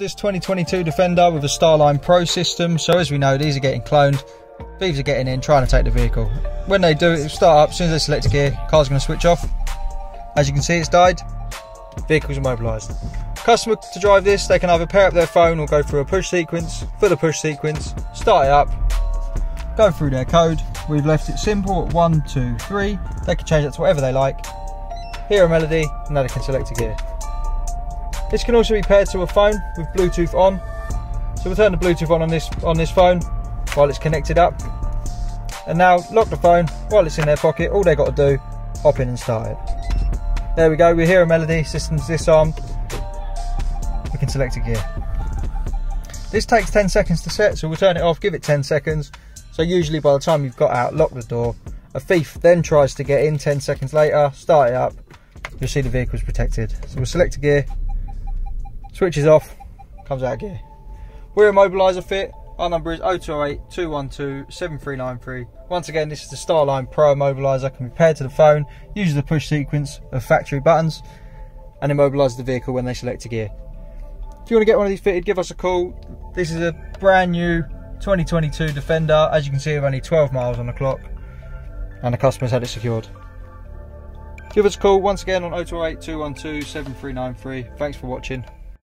this 2022 Defender with a Starline Pro system. So as we know, these are getting cloned. Thieves are getting in, trying to take the vehicle. When they do, it will start up. As soon as they select a gear, car's going to switch off. As you can see, it's died. Vehicle's immobilised. Customer to drive this, they can either pair up their phone or go through a push sequence. For the push sequence, start it up, go through their code. We've left it simple at 1, 2, 3. They can change it to whatever they like. Hear a melody, and now they can select a gear. This can also be paired to a phone with Bluetooth on. So we'll turn the Bluetooth on this phone while it's connected up. And now lock the phone while it's in their pocket. All they got to do, hop in and start it. There we go, we hear a melody, system's disarmed. We can select a gear. This takes 10 seconds to set, so we'll turn it off, give it 10 seconds. So usually by the time you've got out, lock the door. A thief then tries to get in 10 seconds later, start it up. You'll see the vehicle's protected. So we'll select a gear, switches off, comes out of gear. We're Immobiliser Fit. Our number is 0208 212 7393. Once again, this is the Starline Pro Immobiliser. Can be paired to the phone, uses the push sequence of factory buttons, and immobilises the vehicle when they select a gear. If you want to get one of these fitted, give us a call. This is a brand new 2022 Defender. As you can see, we've only 12 miles on the clock, and the customer's had it secured. Give us a call once again on 0208 212 7393. Thanks for watching.